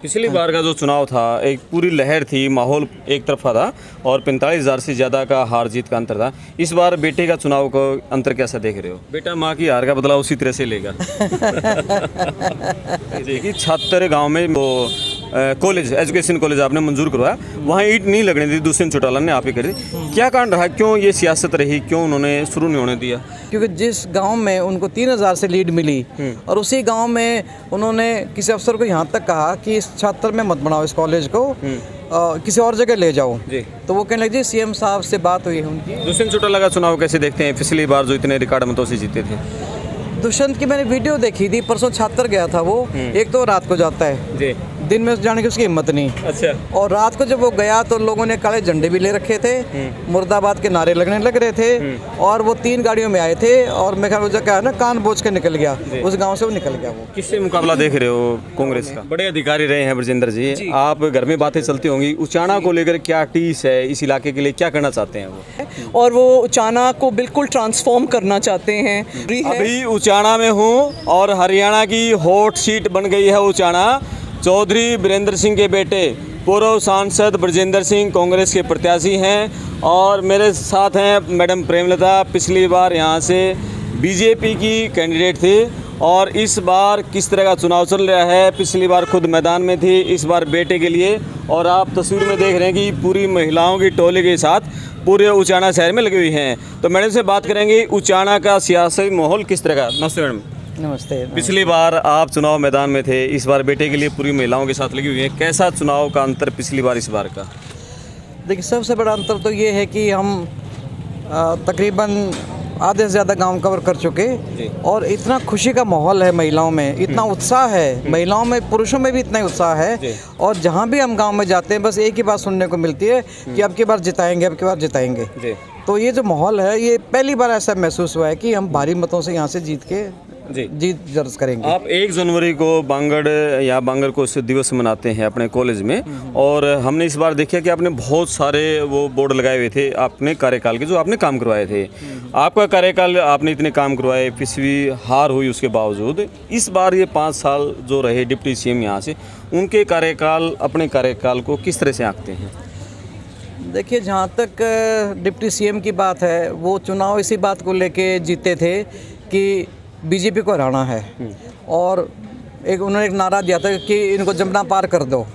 पिछली बार का जो चुनाव था एक पूरी लहर थी, माहौल एक तरफा था और 45,000 से ज़्यादा का हार जीत का अंतर था। इस बार बेटे का चुनाव का अंतर कैसा देख रहे हो? बेटा माँ की हार का बदला उसी तरह से लेगा। देखिए छात्र गांव में वो कॉलेज एजुकेशन कॉलेज आपने मंजूर करवाया, वहाँ ईंट नहीं लगने दी, दुष्यंत चौटाला ने आप ही करी। क्या कारण रहा, क्यों ये सियासत रही, क्यों उन्होंने शुरू नहीं होने दिया? क्योंकि जिस गांव में उनको 3,000 से लीड मिली और उसी गांव में उन्होंने किसी अफसर को यहाँ तक कहा कि इस छात्र में मत बनाओ इस कॉलेज को, किसी और जगह ले जाओ जी। तो वो कहने लगे सीएम साहब से बात हुई है उनकी। दुष्यंत चौटाला का चुनाव कैसे देखते हैं? पिछली बार जो इतने रिकॉर्ड मतों से जीते थे। दुष्यंत की मैंने वीडियो देखी थी, परसों छात्र गया था वो। एक तो रात को जाता है जी, दिन में जाने की उसकी हिम्मत नहीं। अच्छा। और रात को जब वो गया तो लोगों ने काले झंडे भी ले रखे थे, मुर्दाबाद के नारे लगने लग रहे थे और वो 3 गाड़ियों में आए थे और मैं ख्याल क्या है ना, कान बोझ के निकल गया उस गांव से, वो निकल गया। वो किससे मुकाबला देख रहे हो? कांग्रेस का बड़े अधिकारी रहे हैं ब्रजेंद्र जी, आप घर में बातें चलती होंगी, उचाना को लेकर क्या टीस है, इस इलाके के लिए क्या करना चाहते हैं वो? और वो उचाना को बिल्कुल ट्रांसफॉर्म करना चाहते हैं। अभी उचाना में हूँ और हरियाणा की हॉट सीट बन गई है उचाना। चौधरी बीरेंद्र सिंह के बेटे पूर्व सांसद ब्रजेंद्र सिंह कांग्रेस के प्रत्याशी हैं और मेरे साथ हैं मैडम प्रेमलता, पिछली बार यहाँ से बीजेपी की कैंडिडेट थी और इस बार किस तरह का चुनाव चल रहा है। पिछली बार खुद मैदान में थी, इस बार बेटे के लिए। और आप तस्वीर में देख रहे हैं कि पूरी महिलाओं की टोली के साथ पूरे उचाना शहर में लगी हुई हैं। तो मैडम से बात करेंगे उचाना का सियासी माहौल किस तरह का। नमस्ते मैडम। नमस्ते। पिछली बार आप चुनाव मैदान में थे, इस बार बेटे के लिए पूरी महिलाओं के साथ लगी हुई है, कैसा चुनाव का अंतर पिछली बार इस बार का? देखिए सबसे बड़ा अंतर तो ये है कि हम तकरीबन आधे से ज़्यादा गांव कवर कर चुके और इतना खुशी का माहौल है महिलाओं में, इतना उत्साह है महिलाओं में, पुरुषों में भी इतना ही उत्साह है। और जहां भी हम गांव में जाते हैं बस एक ही बात सुनने को मिलती है कि अब की बार जिताएंगे, अब की बार जिताएंगे। तो ये जो माहौल है, ये पहली बार ऐसा महसूस हुआ है कि हम भारी मतों से यहाँ से जीत के जीत दर्ज करेंगे। आप 1 जनवरी को बांगड़ या बांगड़ को दिवस मनाते हैं अपने कॉलेज में और हमने इस बार देखा कि आपने बहुत सारे वो बोर्ड लगाए हुए थे अपने कार्यकाल के, जो आपने काम करवाए थे। आपका कार्यकाल, आपने इतने काम करवाए, पिछली हार हुई उसके बावजूद इस बार ये 5 साल जो रहे डिप्टी सीएम यहाँ से, उनके कार्यकाल, अपने कार्यकाल को किस तरह से आंकते हैं? देखिए जहाँ तक डिप्टी सीएम की बात है, वो चुनाव इसी बात को लेके जीते थे कि बीजेपी को हराना है और उन्होंने एक नारा दिया था कि इनको जमुना पार कर दो।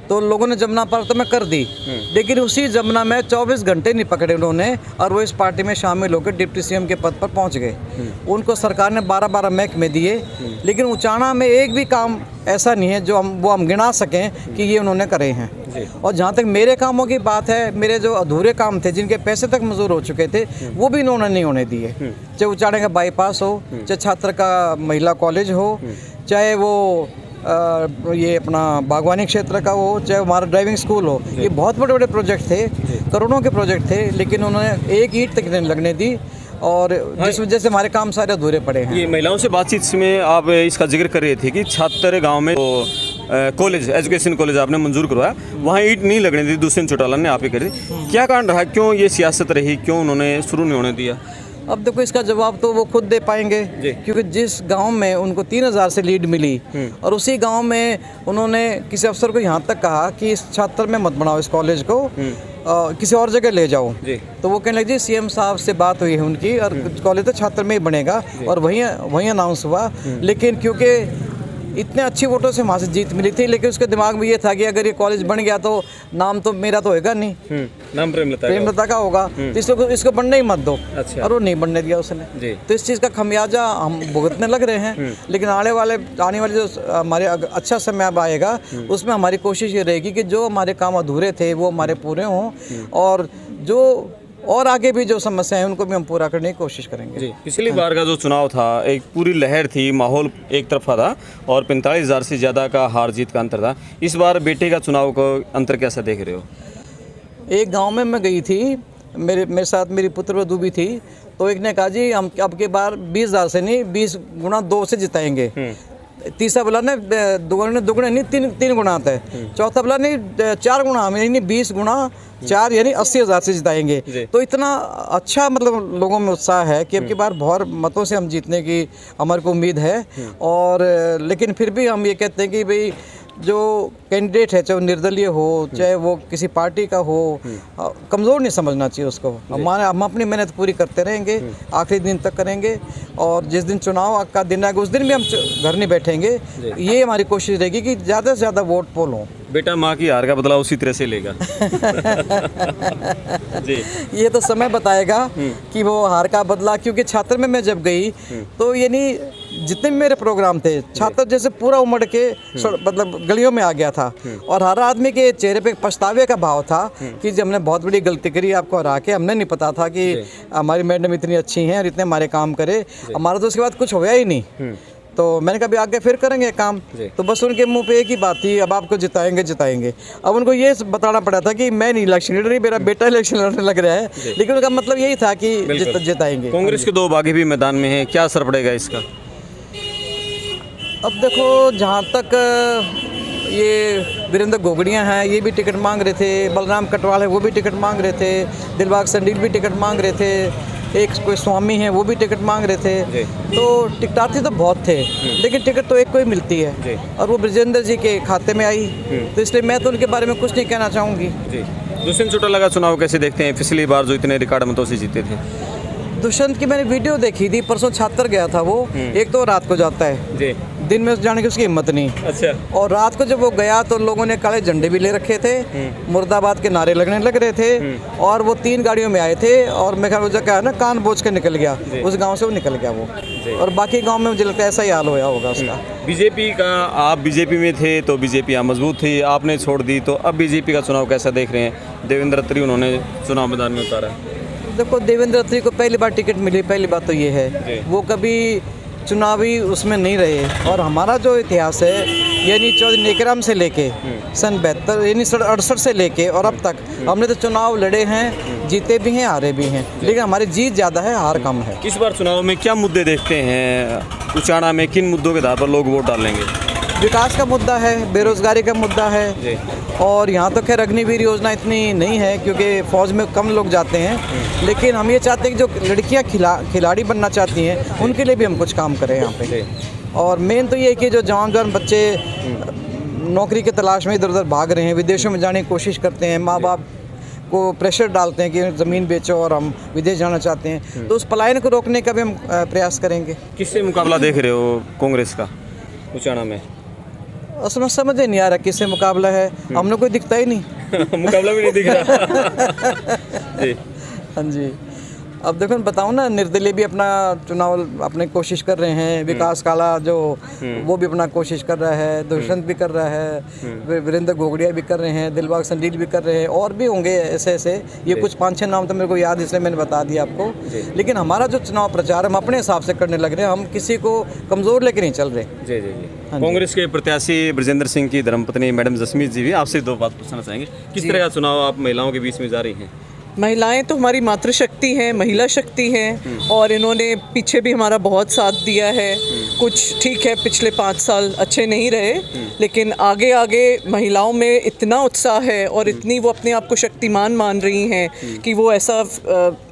तो लोगों ने जमुना पार तो मैं कर दी, लेकिन उसी जमुना में 24 घंटे नहीं पकड़े उन्होंने और वो इस पार्टी में शामिल होकर डिप्टी सीएम के पद पर पहुंच गए। उनको सरकार ने 12-12 महकमे दिए, लेकिन उचाना में एक भी काम ऐसा नहीं है जो हम गिना सकें कि ये उन्होंने करे हैं। और जहाँ तक मेरे कामों की बात है, मेरे जो अधूरे काम थे, जिनके पैसे तक मंजूर हो चुके थे, वो भी इन्होंने नहीं होने दिए। चाहे उचाने का बाईपास हो, चाहे छात्र का महिला कॉलेज हो, चाहे वो ये अपना बागवानी क्षेत्र का हो, चाहे हमारा ड्राइविंग स्कूल हो, ये बहुत बड़े बड़े प्रोजेक्ट थे, करोड़ों के प्रोजेक्ट थे, लेकिन उन्होंने एक ईंट तक नहीं लगने दी और जिस वजह से हमारे काम सारे अधूरे पड़े हैं। ये महिलाओं से बातचीत में आप इसका जिक्र कर रहे थे कि छात्र गांव में कॉलेज एजुकेशन कॉलेज आपने मंजूर करवाया, वहाँ ईंट नहीं लगने दी, दुष्यंत चौटाला ने आप ही करी। क्या कारण रहा, क्यों ये सियासत रही, क्यों उन्होंने शुरू नहीं होने दिया? अब देखो इसका जवाब तो वो खुद दे पाएंगे, क्योंकि जिस गांव में उनको 3,000 से लीड मिली और उसी गांव में उन्होंने किसी अफसर को यहाँ तक कहा कि इस छात्र में मत बनाओ इस कॉलेज को, किसी और जगह ले जाओ। तो वो कहने लगे सीएम साहब से बात हुई है उनकी और कॉलेज तो छात्र में ही बनेगा और वहीं अनाउंस हुआ। लेकिन क्योंकि इतने अच्छी वोटों से वहाँ से जीत मिली थी, लेकिन उसके दिमाग में ये था कि अगर ये कॉलेज बन गया तो नाम तो मेरा तो होगा नहीं, नाम प्रेमलता का होगा, तो इसको बनने ही मत दो। अच्छा। और वो नहीं बनने दिया उसने। तो इस चीज़ का खमियाजा हम भुगतने लग रहे हैं, लेकिन आने वाले जो हमारे अच्छा समय अब आएगा, उसमें हमारी कोशिश ये रहेगी कि जो हमारे काम अधूरे थे वो हमारे पूरे हों और जो और आगे भी जो समस्याएं हैं उनको भी हम पूरा करने की कोशिश करेंगे। पिछली बार का जो चुनाव था एक पूरी लहर थी, माहौल एक तरफा था और 45,000 से ज़्यादा का हार जीत का अंतर था। इस बार बेटे का चुनाव का अंतर कैसा देख रहे हो? एक गांव में मैं गई थी, मेरे साथ मेरी पुत्रवधू भी थी, तो एक ने कहा जी हम अब की बार 20,000 से नहीं 20 गुना 2 से जिताएंगे। तीसरा बोला ने दुगने नहीं 3 गुना आता है। चौथा बोला नहीं 4 गुना, यानी 20 गुना 4 यानी 80,000 से जिताएंगे। तो इतना अच्छा मतलब लोगों में उत्साह है कि अब की बार बहुत मतों से हम जीतने की हमारे को उम्मीद है। और लेकिन फिर भी हम ये कहते हैं कि भाई जो कैंडिडेट है, चाहे वो निर्दलीय हो, चाहे वो किसी पार्टी का हो, कमज़ोर नहीं समझना चाहिए उसको। हम अपनी मेहनत पूरी करते रहेंगे, आखिरी दिन तक करेंगे, और जिस दिन चुनाव का दिन आएगा उस दिन भी हम घर नहीं बैठेंगे। ये हमारी कोशिश रहेगी कि ज़्यादा से ज़्यादा वोट पोल हों। बेटा माँ की हार का बदला उसी तरह से लेगा। जी। ये तो समय बताएगा कि वो हार का बदला, क्योंकि छात्र में मैं जब गई तो ये नहीं, जितने भी मेरे प्रोग्राम थे, छात्र जैसे पूरा उमड़ के मतलब गलियों में आ गया था, और हर आदमी के चेहरे पे पछतावे का भाव था कि जब हमने बहुत बड़ी गलती करी आपको हरा के। हमने नहीं पता था कि हमारी मैडम इतनी अच्छी हैं और इतने हमारे काम करे, हमारा तो उसके बाद कुछ होया ही नहीं। तो मैंने कहा आगे फिर करेंगे काम, तो बस उनके मुंह पे एक ही बात थी, अब आपको जिताएंगे जिताएंगे। अब उनको ये बताना पड़ा था कि मैं नहीं इलेक्शन लड़ रही, मेरा बेटा इलेक्शन लड़ने लग रहा है, लेकिन उनका मतलब यही था कि जिताएंगे। कांग्रेस के 2 बागी भी मैदान में हैं, क्या असर पड़ेगा इसका? अब देखो, जहाँ तक ये वीरेंद्र गोगड़िया हैं, ये भी टिकट मांग रहे थे, बलराम कटवाल है वो भी टिकट मांग रहे थे, दिलबाग संडील भी टिकट मांग रहे थे, एक कोई स्वामी हैं वो भी टिकट मांग रहे थे। तो टिकटार्थी तो बहुत थे, लेकिन टिकट तो एक को ही मिलती है, और वो ब्रजेंद्र जी के खाते में आई। तो इसलिए मैं तो उनके बारे में कुछ नहीं कहना चाहूँगी। दुष्यंत चौटाला का चुनाव कैसे देखते हैं? पिछली बार जो इतने रिकॉर्ड मतों से जीते थे। दुष्यंत की मैंने वीडियो देखी थी, परसों छात्र गया था वो। एक तो रात को जाता है, दिन में जाने की उसकी हिम्मत नहीं। अच्छा। और रात को जब वो गया तो लोगों ने काले झंडे भी ले रखे थे, मुर्दाबाद के नारे लगने लग रहे थे, और वो 3 गाड़ियों में आए थे, और मेरे ख्याल वो क्या है ना, कान बोझ के निकल गया, उस गांव से वो निकल गया वो, और बाकी गांव में मुझे लगता है ऐसा ही हाल होया होगा उसका। बीजेपी का, आप बीजेपी में थे तो बीजेपी यहाँ मजबूत थी, आपने छोड़ दी, तो अब बीजेपी का चुनाव कैसा देख रहे हैं? देवेंद्र अत्री उन्होंने चुनाव मैदान में उतारा। देखो, देवेंद्र अत्री को पहली बार टिकट मिली, पहली बात तो ये है, वो कभी चुनावी उसमें नहीं रहे। और हमारा जो इतिहास है, यानी चौधरी नेकराम से लेके सन 72 यानी 68 से लेके और अब तक हमने तो चुनाव लड़े हैं, जीते भी हैं, हारे भी हैं, लेकिन हमारी जीत ज़्यादा है, हार कम है। इस बार चुनाव में क्या मुद्दे देखते हैं? उचाना में किन मुद्दों के आधार पर लोग वोट डालेंगे? विकास का मुद्दा है, बेरोजगारी का मुद्दा है, और यहाँ तो खैर अग्निवीर योजना इतनी नहीं है क्योंकि फ़ौज में कम लोग जाते हैं, लेकिन हम ये चाहते हैं कि जो लड़कियाँ खिलाड़ी बनना चाहती हैं उनके लिए भी हम कुछ काम करें यहाँ पे। और मेन तो ये है कि जो जवान बच्चे नौकरी की तलाश में इधर उधर भाग रहे हैं, विदेशों में जाने की कोशिश करते हैं, माँ बाप को प्रेशर डालते हैं कि ज़मीन बेचो और हम विदेश जाना चाहते हैं, तो उस पलायन को रोकने का भी हम प्रयास करेंगे। किससे मुकाबला देख रहे हो कांग्रेस का उचाना में? असल में समझ ही नहीं आ रहा किससे मुकाबला है, हमने कोई दिखता ही नहीं। मुकाबला भी नहीं दिख रहा। जी। हाँ जी। अब देखो बताऊँ ना, निर्दलीय भी अपना चुनाव अपने कोशिश कर रहे हैं, विकास काला जो वो भी अपना कोशिश कर रहा है, दुष्यंत भी कर रहा है, वीरेंद्र गोगड़िया भी कर रहे हैं, दिलबाग संडील भी कर रहे हैं, और भी होंगे ऐसे ऐसे। ये कुछ 5-6 नाम तो मेरे को याद, इसलिए मैंने बता दिया आपको। लेकिन हमारा जो चुनाव प्रचार हम अपने हिसाब से करने लग रहे हैं, हम किसी को कमज़ोर लेके नहीं चल रहे। जी जी जी। कांग्रेस के प्रत्याशी ब्रजेंद्र सिंह की धर्मपत्नी मैडम जसमीत जी भी आपसे 2 बात पूछना चाहेंगे। किस तरह का चुनाव आप महिलाओं के बीच में जा रही हैं? महिलाएं तो हमारी मातृशक्ति हैं, महिला शक्ति हैं, और इन्होंने पीछे भी हमारा बहुत साथ दिया है। कुछ ठीक है, पिछले 5 साल अच्छे नहीं रहे, लेकिन आगे आगे महिलाओं में इतना उत्साह है और इतनी वो अपने आप को शक्तिमान मान रही हैं कि वो ऐसा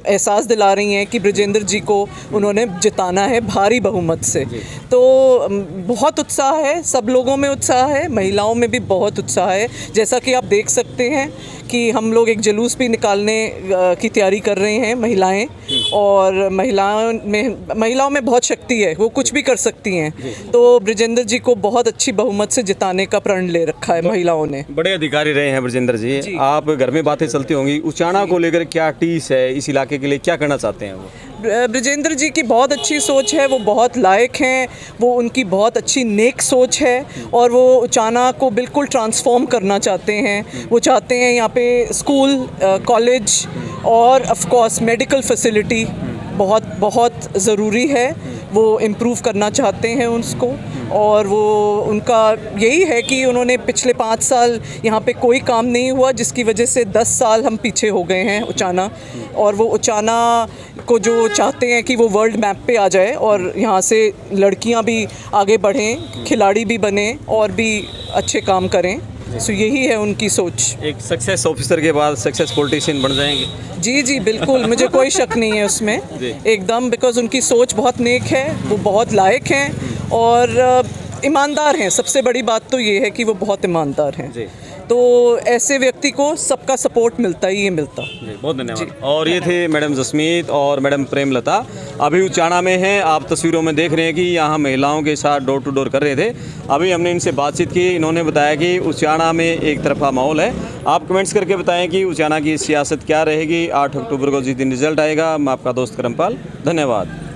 एहसास दिला रही हैं कि ब्रजेंद्र जी को उन्होंने जिताना है भारी बहुमत से। तो बहुत उत्साह है, सब लोगों में उत्साह है, महिलाओं में भी बहुत उत्साह है। जैसा कि आप देख सकते हैं कि हम लोग एक जुलूस भी निकालने की तैयारी कर रहे हैं महिलाएं, और महिलाओं में बहुत शक्ति है, वो कुछ भी कर सकती हैं। तो ब्रजेंद्र जी को बहुत अच्छी बहुमत से जिताने का प्रण ले रखा है महिलाओं ने। बड़े अधिकारी रहे हैं ब्रजेंद्र जी, आप घर में बातें चलती होंगी, उचाना को लेकर क्या टीस है, इस इलाके के लिए क्या करना चाहते हैं वो? ब्रजेंद्र जी की बहुत अच्छी सोच है, वो बहुत लायक हैं, वो उनकी बहुत अच्छी नेक सोच है, और वो उचाना को बिल्कुल ट्रांसफॉर्म करना चाहते हैं। वो चाहते हैं यहाँ पे स्कूल, कॉलेज और ऑफ कोर्स मेडिकल फैसिलिटी बहुत बहुत ज़रूरी है, वो इम्प्रूव करना चाहते हैं उसको। और वो उनका यही है कि उन्होंने पिछले 5 साल यहाँ पे कोई काम नहीं हुआ, जिसकी वजह से 10 साल हम पीछे हो गए हैं उचाना, और वो उचाना को जो चाहते हैं कि वो वर्ल्ड मैप पे आ जाए और यहाँ से लड़कियाँ भी आगे बढ़ें, खिलाड़ी भी बने और भी अच्छे काम करें। सो यही है उनकी सोच। एक सक्सेस ऑफिसर के बाद सक्सेस पॉलिटिशियन बन जाएंगे? जी जी बिल्कुल, मुझे कोई शक नहीं है उसमें एकदम, बिकॉज उनकी सोच बहुत नेक है, वो बहुत लायक हैं, और ईमानदार हैं। सबसे बड़ी बात तो ये है कि वो बहुत ईमानदार हैं। जी। तो ऐसे व्यक्ति को सबका सपोर्ट मिलता ही है, मिलता। जी, बहुत धन्यवाद। और ये थे मैडम जसमीत और मैडम प्रेमलता, अभी उचाना में हैं। आप तस्वीरों में देख रहे हैं कि यहाँ महिलाओं के साथ डोर टू डोर कर रहे थे। अभी हमने इनसे बातचीत की, इन्होंने बताया कि उचाना में एक तरफा माहौल है। आप कमेंट्स करके बताएं कि उचाना की सियासत क्या रहेगी 8 अक्टूबर को जिस दिन रिजल्ट आएगा। मैं आपका दोस्त करमपाल, धन्यवाद।